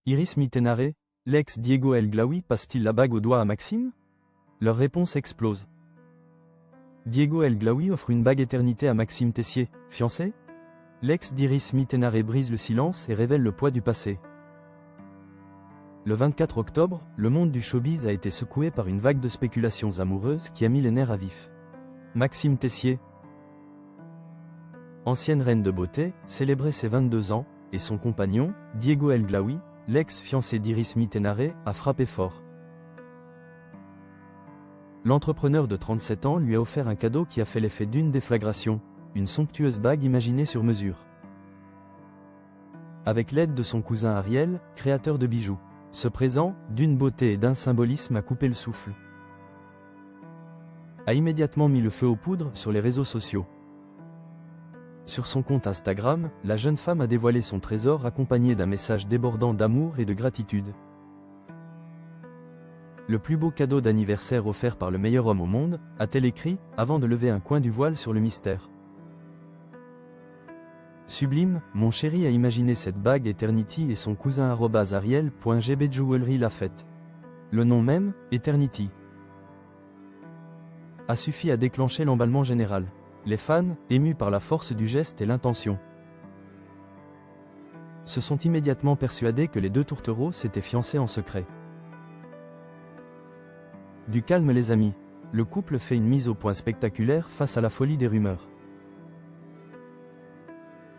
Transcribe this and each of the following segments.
Iris Mittenare, l'ex Diego El Glaoui passe-t-il la bague au doigt à Maxime? Leur réponse explose. Diego El Glaoui offre une bague éternité à Maxime Tessier, fiancé? L'ex d'Iris Mittenare brise le silence et révèle le poids du passé. Le 24 octobre, le monde du showbiz a été secoué par une vague de spéculations amoureuses qui a mis les nerfs à vif. Maxime Tessier, ancienne reine de beauté, célébrait ses 22 ans, et son compagnon, Diego El Glaoui, l'ex-fiancé d'Iris Mittenare, a frappé fort. L'entrepreneur de 37 ans lui a offert un cadeau qui a fait l'effet d'une déflagration, une somptueuse bague imaginée sur mesure. Avec l'aide de son cousin Ariel, créateur de bijoux, ce présent, d'une beauté et d'un symbolisme a coupé le souffle. A immédiatement mis le feu aux poudres sur les réseaux sociaux. Sur son compte Instagram, la jeune femme a dévoilé son trésor accompagné d'un message débordant d'amour et de gratitude. Le plus beau cadeau d'anniversaire offert par le meilleur homme au monde, a-t-elle écrit, avant de lever un coin du voile sur le mystère. Sublime, mon chéri a imaginé cette bague Eternity et son cousin @ariel.gbjewelry l'a faite. Le nom même, Eternity, a suffi à déclencher l'emballement général. Les fans, émus par la force du geste et l'intention, se sont immédiatement persuadés que les deux tourtereaux s'étaient fiancés en secret. Du calme les amis, le couple fait une mise au point spectaculaire face à la folie des rumeurs.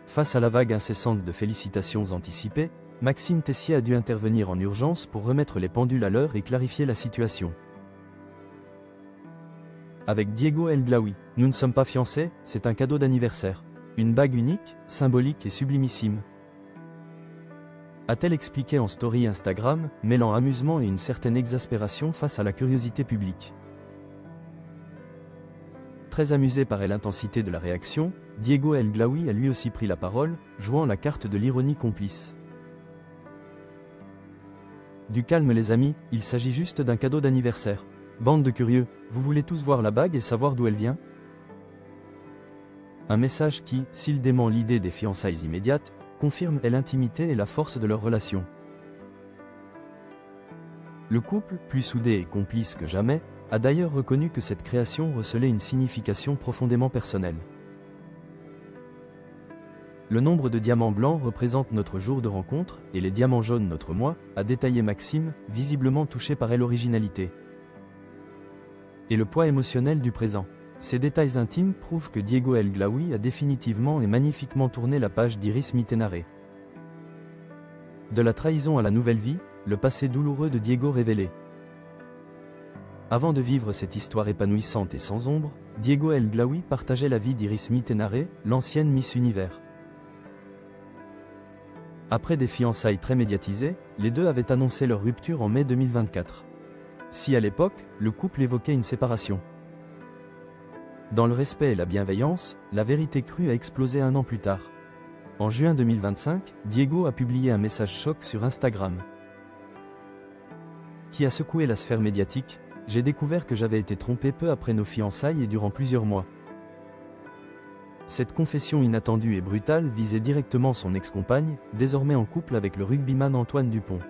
Face à la vague incessante de félicitations anticipées, Maxime Tessier a dû intervenir en urgence pour remettre les pendules à l'heure et clarifier la situation. Avec Diego El Glaoui, nous ne sommes pas fiancés, c'est un cadeau d'anniversaire. Une bague unique, symbolique et sublimissime, a-t-elle expliqué en story Instagram, mêlant amusement et une certaine exaspération face à la curiosité publique. Très amusé par l'intensité de la réaction, Diego El Glaoui a lui aussi pris la parole, jouant la carte de l'ironie complice. Du calme les amis, il s'agit juste d'un cadeau d'anniversaire. Bande de curieux, vous voulez tous voir la bague et savoir d'où elle vient? Un message qui, s'il dément l'idée des fiançailles immédiates, confirme l'intimité et la force de leur relation. Le couple, plus soudé et complice que jamais, a d'ailleurs reconnu que cette création recelait une signification profondément personnelle. Le nombre de diamants blancs représente notre jour de rencontre, et les diamants jaunes notre mois, a détaillé Maxime, visiblement touché par l'originalité et le poids émotionnel du présent. Ces détails intimes prouvent que Diego El Glaoui a définitivement et magnifiquement tourné la page d'Iris Mittenare. De la trahison à la nouvelle vie, le passé douloureux de Diego révélé. Avant de vivre cette histoire épanouissante et sans ombre, Diego El Glaoui partageait la vie d'Iris Mittenare, l'ancienne Miss Univers. Après des fiançailles très médiatisées, les deux avaient annoncé leur rupture en mai 2024. Si à l'époque, le couple évoquait une séparation. Dans le respect et la bienveillance, la vérité crue a explosé un an plus tard. En juin 2025, Diego a publié un message choc sur Instagram qui a secoué la sphère médiatique. J'ai découvert que j'avais été trompé peu après nos fiançailles et durant plusieurs mois. Cette confession inattendue et brutale visait directement son ex-compagne, désormais en couple avec le rugbyman Antoine Dupont.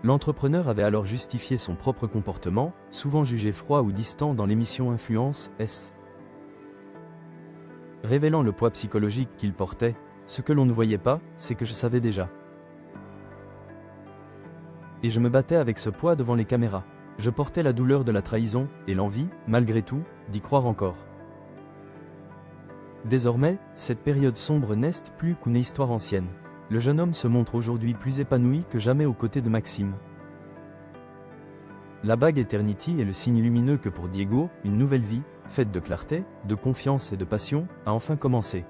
L'entrepreneur avait alors justifié son propre comportement, souvent jugé froid ou distant dans l'émission Influence S. Révélant le poids psychologique qu'il portait, ce que l'on ne voyait pas, c'est que je savais déjà. Et je me battais avec ce poids devant les caméras. Je portais la douleur de la trahison, et l'envie, malgré tout, d'y croire encore. Désormais, cette période sombre n'est plus qu'une histoire ancienne. Le jeune homme se montre aujourd'hui plus épanoui que jamais aux côtés de Maxime. La bague Eternity est le signe lumineux que pour Diego, une nouvelle vie, faite de clarté, de confiance et de passion, a enfin commencé.